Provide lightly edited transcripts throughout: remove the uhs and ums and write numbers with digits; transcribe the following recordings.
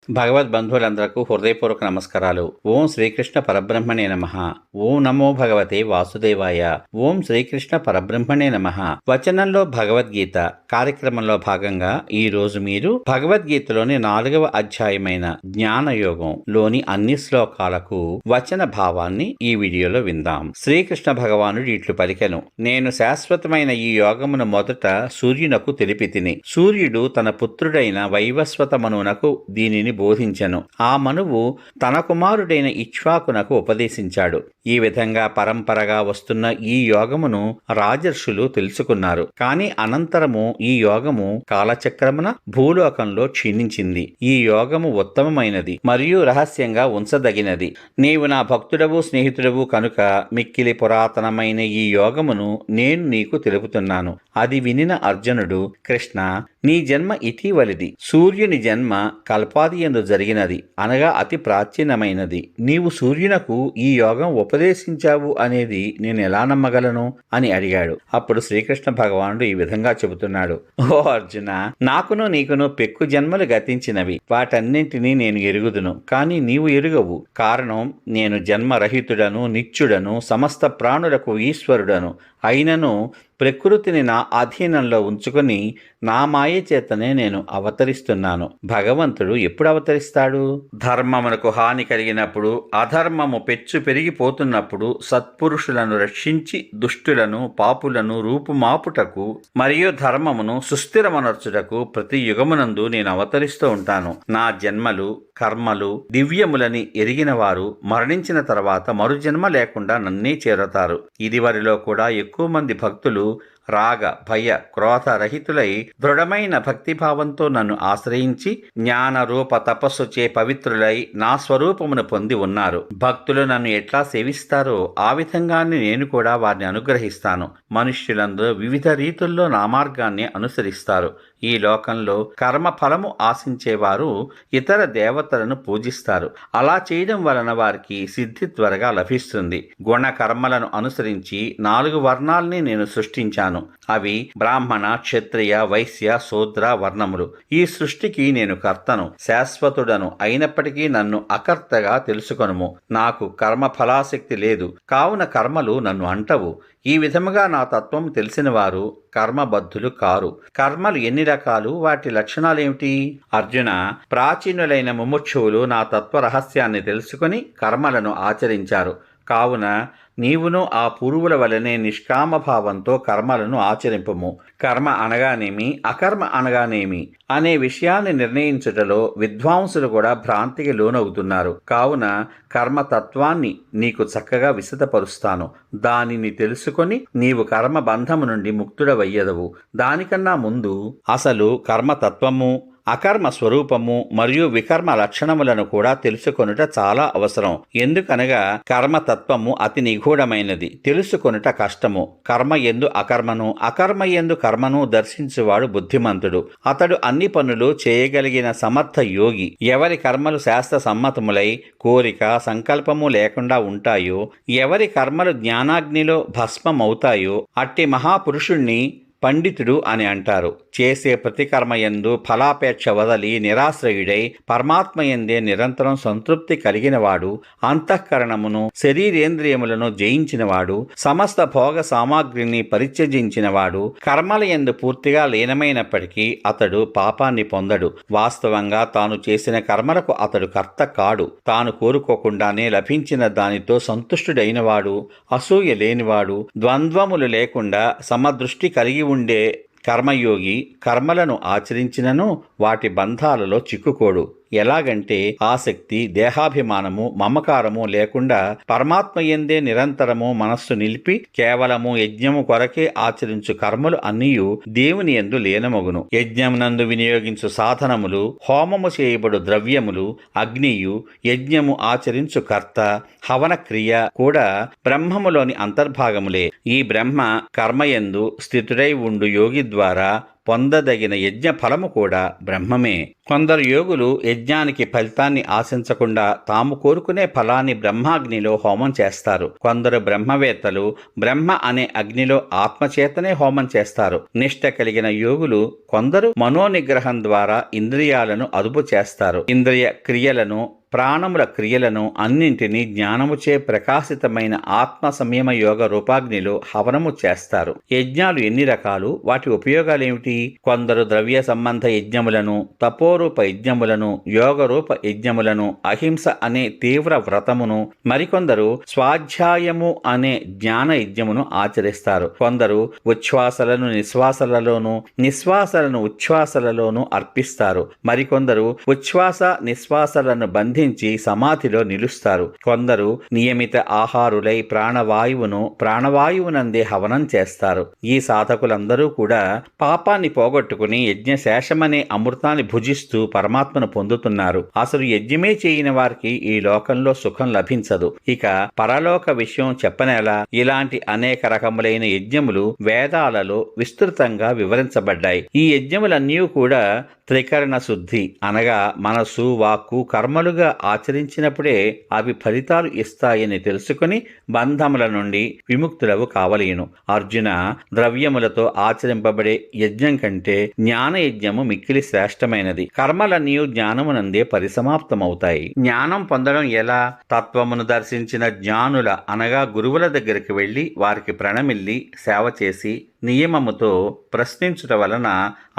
భగవద్బంధువులందరకు హృదయపూర్వక నమస్కారాలు. ఓం శ్రీకృష్ణ పరబ్రహ్మణే నమః. ఓం నమో భగవతే వాసుదేవాయ. ఓం శ్రీకృష్ణ పరబ్రహ్మణే నమః. వచనంలో భగవద్గీత కార్యక్రమంలో భాగంగా ఈ రోజు మీరు భగవద్గీతలోని 4వ అధ్యాయమైన జ్ఞానయోగం లోని అన్ని శ్లోకాలకు వచన భావాన్ని ఈ వీడియోలో విందాం. శ్రీకృష్ణ భగవానుడు ఇట్లు పలికెను: నేను శాశ్వతమైన ఈ యోగమును మొదట సూర్యునకు తెలిపితిని. సూర్యుడు తన పుత్రుడైన వైవస్వత మనువునకు దీనిని బోధించెను. ఆ మనువు తన కుమారుడైన ఇక్ష్వాకునకు ఉపదేశించాడు. ఈ విధంగా పరంపరగా వస్తున్న ఈ యోగమును రాజర్షులు తెలుసుకున్నారు. కాని అనంతరము ఈ యోగము కాలచక్రమున భూలోకంలో క్షీణించింది. ఈ యోగము ఉత్తమమైనది మరియు రహస్యంగా ఉంచదగినది. నీవు నా భక్తుడవు స్నేహితుడవు కనుక మిక్కిలి పురాతనమైన ఈ యోగమును నేను నీకు తెలుపుతున్నాను. అది వినిన అర్జునుడు, కృష్ణ, నీ జన్మ ఇటీవలిది. సూర్యుని జన్మ కల్పాదియందు జరిగినది, అనగా అతి ప్రాచీనమైనది. నీవు సూర్యునకు ఈ యోగం ఉపదేశించావు అనేది నేను ఎలా నమ్మగలను అని అడిగాడు. అప్పుడు శ్రీకృష్ణ భగవానుడు ఈ విధంగా చెబుతున్నాడు: ఓ అర్జున, నాకును నీకును పెక్కు జన్మలు గతించినవి. వాటన్నింటినీ నేను ఎరుగుదును, కానీ నీవు ఎరుగవు. కారణం, నేను జన్మరహితుడను, నిత్యుడను, సమస్త ప్రాణులకు ఈశ్వరుడను అయినను ప్రకృతిని నా అధీనంలో ఉంచుకొని నా మాయ చేతనే నేను అవతరిస్తున్నాను. భగవంతుడు ఎప్పుడు అవతరిస్తాడు? ధర్మమునకు హాని కలిగినప్పుడు, అధర్మము పెచ్చు పెరిగిపోతున్నప్పుడు, సత్పురుషులను రక్షించి దుష్టులను పాపులను రూపుమాపుటకు మరియు ధర్మమును సుస్థిరమనర్చుటకు ప్రతి యుగమునందు నేను అవతరిస్తూ ఉంటాను. నా జన్మలు కర్మలు దివ్యములని ఎరిగిన వారు మరణించిన తర్వాత మరు జన్మ లేకుండా నన్నే చేరతారు. ఇదివరిలో కూడా ఎక్కువ మంది భక్తులు రాగ భయ క్రోధ రహితులై దృఢమైన భక్తిభావంతో నన్ను ఆశ్రయించి జ్ఞాన రూప తపస్సుచే పవిత్రులై నా స్వరూపమును పొంది ఉన్నారు. భక్తులు నన్ను ఎట్లా సేవిస్తారో ఆ విధంగానే నేను కూడా వారిని అనుగ్రహిస్తాను. మనుష్యులందరూ వివిధ రీతుల్లో నా మార్గాన్ని అనుసరిస్తారు. ఈ లోకంలో కర్మ ఫలము ఆశించేవారు ఇతర దేవతలను పూజిస్తారు. అలా చేయడం వలన వారికి సిద్ధి త్వరగా లభిస్తుంది. గుణ కర్మలను అనుసరించి 4 వర్ణాల్ని నేను సృష్టించాను. అవి బ్రాహ్మణ, క్షత్రియ, వైశ్య, శూద్ర వర్ణములు. ఈ సృష్టికి నేను కర్తను, శాశ్వతుడను అయినప్పటికీ నన్ను అకర్తగా తెలుసుకొనుము. నాకు కర్మ ఫలాసక్తి లేదు, కావున కర్మలు నన్ను అంటవు. ఈ విధముగా నా తత్వం తెలిసిన వారు కర్మబద్ధులు కారు. కర్మలు ఎన్ని రకాలు? వాటి లక్షణాలేమిటి? అర్జున, ప్రాచీనులైన ముముక్షువులు నా తత్వ రహస్యాన్ని తెలుసుకుని కర్మలను ఆచరించారు. కావున నీవును ఆ పూర్వుల వలనే నిష్కామభావంతో కర్మలను ఆచరింపము. కర్మ అనగానేమి, అకర్మ అనగానేమి అనే విషయాన్ని నిర్ణయించుటలో విద్వాంసులు కూడా భ్రాంతికి లోనవుతున్నారు. కావున కర్మతత్వాన్ని నీకు చక్కగా విశదపరుస్తాను. దానిని తెలుసుకొని నీవు కర్మ బంధము నుండి ముక్తుడవయ్యదవు. దానికన్నా ముందు అసలు కర్మతత్వము, అకర్మ స్వరూపము మరియు వికర్మ లక్షణములను కూడా తెలుసుకొనుట చాలా అవసరం. ఎందుకనగా కర్మతత్వము అతి నిగూఢమైనది, తెలుసుకొనుట కష్టము. కర్మ యందు అకర్మను, అకర్మ యందు కర్మను దర్శించువాడు బుద్ధిమంతుడు. అతడు అన్ని పనులు చేయగలిగిన సమర్థ యోగి. ఎవరి కర్మలు శాస్త్ర సమ్మతములై కోరిక సంకల్పము లేకుండా ఉంటాయో, ఎవరి కర్మలు జ్ఞానాగ్నిలో భస్మమవుతాయో అట్టి మహాపురుషుణ్ణి పండితుడు అని అంటారు. చేసే ప్రతి కర్మయందు ఫలాపేక్ష వదలి నిరాశ్రయుడై పరమాత్మయందే నిరంతరం సంతృప్తి కలిగినవాడు, అంతఃకరణమును శరీరేంద్రియములను జయించినవాడు, సమస్త భోగ సామాగ్రిని పరిత్యజించినవాడు, కర్మలయందు పూర్తిగా లీనమైనప్పటికీ అతడు పాపాన్ని పొందడు. వాస్తవంగా తాను చేసిన కర్మలకు అతడు కర్త కాడు. తాను కోరుకోకుండానే లభించిన దానితో సంతుష్టుడైనవాడు, అసూయ లేనివాడు, ద్వంద్వములు లేకుండా సమదృష్టి కలిగి ఉండే కర్మయోగి కర్మలను ఆచరించినను వాటి బంధాలలో చిక్కుకోడు. ఎలాగంటే ఆసక్తి, దేహాభిమానము, మమకారము లేకుండా పరమాత్మయందే నిరంతరము మనస్సు నిలిపి కేవలము యజ్ఞము కొరకే ఆచరించు కర్మలు అన్నీయు దేవుని యందు లీనమగును. యజ్ఞమునందు వినియోగించు సాధనములు, హోమము చేయబడు ద్రవ్యములు, అగ్నియు, యజ్ఞము ఆచరించు కర్త, హవన క్రియ కూడా బ్రహ్మములోని అంతర్భాగములే. ఈ బ్రహ్మ కర్మయందు స్థితుడై ఉండు యోగి ద్వారా పొందదగిన యజ్ఞ ఫలము కూడా బ్రహ్మమే. కొందరు యోగులు యజ్ఞానికి ఫలితాన్ని ఆశించకుండా తాము కోరుకునే ఫలాన్ని బ్రహ్మాగ్నిలో హోమం చేస్తారు. కొందరు బ్రహ్మవేత్తలు బ్రహ్మ అనే అగ్నిలో ఆత్మచేతనే హోమం చేస్తారు. నిష్ట కలిగిన యోగులు కొందరు మనోనిగ్రహం ద్వారా ఇంద్రియాలను అదుపు చేస్తారు. ఇంద్రియ క్రియలను, ప్రాణముల క్రియలను అన్నింటినీ జ్ఞానముచే ప్రకాశితమైన ఆత్మ సంయమ యోగ రూపాగ్నిలో హవనము చేస్తారు. యజ్ఞాలు ఎన్ని రకాలు? వాటి ఉపయోగాలేమిటి? కొందరు ద్రవ్య సంబంధ యజ్ఞములను, తపోరూప యజ్ఞములను, యోగరూప యజ్ఞములను, అహింస అనే తీవ్ర వ్రతమును, మరికొందరు స్వాధ్యాయము అనే జ్ఞాన యజ్ఞమును ఆచరిస్తారు. కొందరు ఉచ్ఛ్వాసలను నిశ్వాసలలోను, నిశ్వాసలను ఉచ్ఛ్వాసలలోను అర్పిస్తారు. మరికొందరు ఉచ్ఛ్వాస నిశ్వాసలను బంధించి సమాధిలో నిలుస్తారు. కొందరు నియమిత ఆహారులై ప్రాణవాయువునందే హవనం చేస్తారు. ఈ సాధకులందరూ కూడా పాపాన్ని పోగొట్టుకుని యజ్ఞశేషమనే అమృతాన్ని భుజిస్తూ పరమాత్మను పొందుతున్నారు. అసలు యజ్ఞమే చేయని వారికి ఈ లోకంలో సుఖం లభించదు. ఇక పరలోక విషయం చెప్పనేలా? ఇలాంటి అనేక రకములైన యజ్ఞములు వేదాలలో విస్తృతంగా వివరించబడ్డాయి. ఈ యజ్ఞములన్నీ కూడా త్రికరణ శుద్ధి అనగా మనసు, వాక్కు, కర్మలుగా ఆచరించినప్పుడే అవి ఫలితాలు ఇస్తాయని తెలుసుకుని బంధముల నుండి విముక్తులవు కావలేను. అర్జున, ద్రవ్యములతో ఆచరింపబడే యజ్ఞం కంటే జ్ఞాన యజ్ఞము మిక్కిలి శ్రేష్టమైనది. కర్మలన్నీ జ్ఞానమునందే పరిసమాప్తమవుతాయి. జ్ఞానం పొందడం ఎలా? తత్వమును దర్శించిన జ్ఞానుల అనగా గురువుల దగ్గరికి వెళ్లి వారికి ప్రణమిల్లి సేవ చేసి నియమముతో ప్రశ్నించుట వలన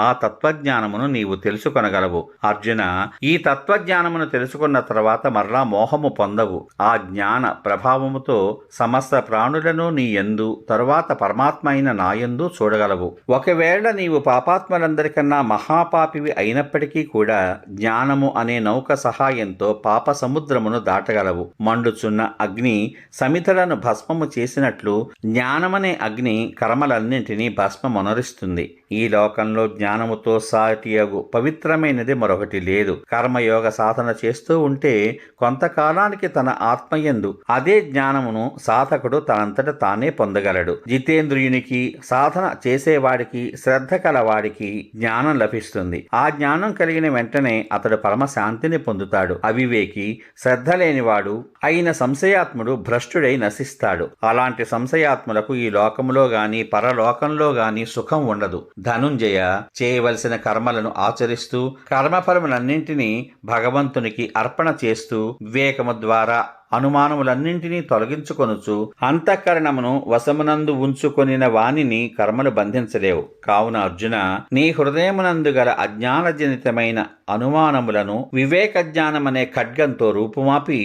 ఆ తత్వజ్ఞానమును నీవు తెలుసుకొనగలవు. అర్జున, ఈ తత్వజ్ఞానమును తెలుసుకున్న తర్వాత మరలా మోహము పొందవు. ఆ జ్ఞాన ప్రభావముతో సమస్త ప్రాణులను నీ యందు, తరువాత పరమాత్మ అయిన నాయందు చూడగలవు. ఒకవేళ నీవు పాపాత్మలందరికన్నా మహాపాపివి అయినప్పటికీ కూడా జ్ఞానము అనే నౌక సహాయంతో పాప సముద్రమును దాటగలవు. మండుచున్న అగ్ని సమిధలను భస్మము చేసినట్లు జ్ఞానమనే అగ్ని కర్మలన్నింటినీ భస్మమొనరిస్తుంది. ఈ లోకంలో జ్ఞానముతో సాటియగు పవిత్రమైనది మరొకటి లేదు. కర్మయోగ సాధన చేస్తూ ఉంటే కొంతకాలానికి తన ఆత్మయందు అదే జ్ఞానమును సాధకుడు తనంతట తానే పొందగలడు. జితేంద్రియునికి, సాధన చేసేవాడికి, శ్రద్ధ కలవాడికి జ్ఞానం లభిస్తుంది. ఆ జ్ఞానం కలిగిన వెంటనే అతడు పరమశాంతిని పొందుతాడు. అవివేకి, శ్రద్ధ లేనివాడు అయిన సంశయాత్ముడు భ్రష్టుడై నశిస్తాడు. అలాంటి సంశయాత్ములకు ఈ లోకములో గాని పరలోకంలో గాని సుఖం ఉండదు. ధనుంజయ, చేయవలసిన కర్మలను ఆచరిస్తూ కర్మఫలములన్నింటినీ భగవంతునికి అర్పణ చేస్తూ వివేకము ద్వారా అనుమానములన్నింటినీ తొలగించుకొనుచు అంతఃకరణమును వశమునందు ఉంచుకొనిన వానిని కర్మలు బంధించలేవు. కావున అర్జున, నీ హృదయమునందు గల అజ్ఞానజనితమైన అనుమానములను వివేక జ్ఞానమనే ఖడ్గంతో రూపుమాపి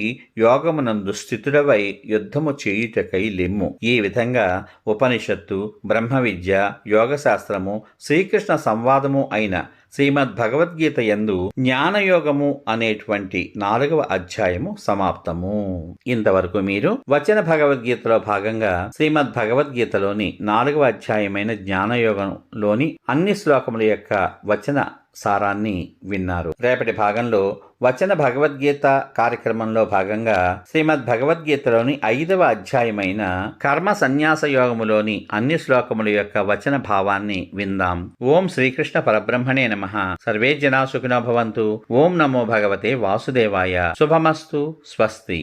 యోగమునందు స్థితుడవై యుద్ధము చేయుటకై లెమ్ము. ఈ విధంగా ఉపనిషత్తు, బ్రహ్మ విద్య, యోగశాస్త్రము, శ్రీకృష్ణ సంవాదము అయిన శ్రీమద్ భగవద్గీత యందు జ్ఞానయోగము అనేటువంటి 4వ అధ్యాయము సమాప్తము. ఇంతవరకు మీరు వచన భగవద్గీతలో భాగంగా శ్రీమద్ భగవద్గీతలోని 4వ అధ్యాయమైన జ్ఞానయోగంలోని అన్ని శ్లోకముల యొక్క వచన సారాన్ని విన్నారు. రేపటి భాగంలో వచన భగవద్గీత కార్యక్రమంలో భాగంగా శ్రీమద్ భగవద్గీతలోని 5వ అధ్యాయమైన కర్మ సన్యాస యోగములోని అన్ని శ్లోకముల యొక్క వచన భావాన్ని విందాం. ఓం శ్రీకృష్ణ పరబ్రహ్మణే నమః. సర్వే జనా సుఖినో భవంతు. ఓం నమో భగవతే వాసుదేవాయ. శుభమస్తు. స్వస్తి.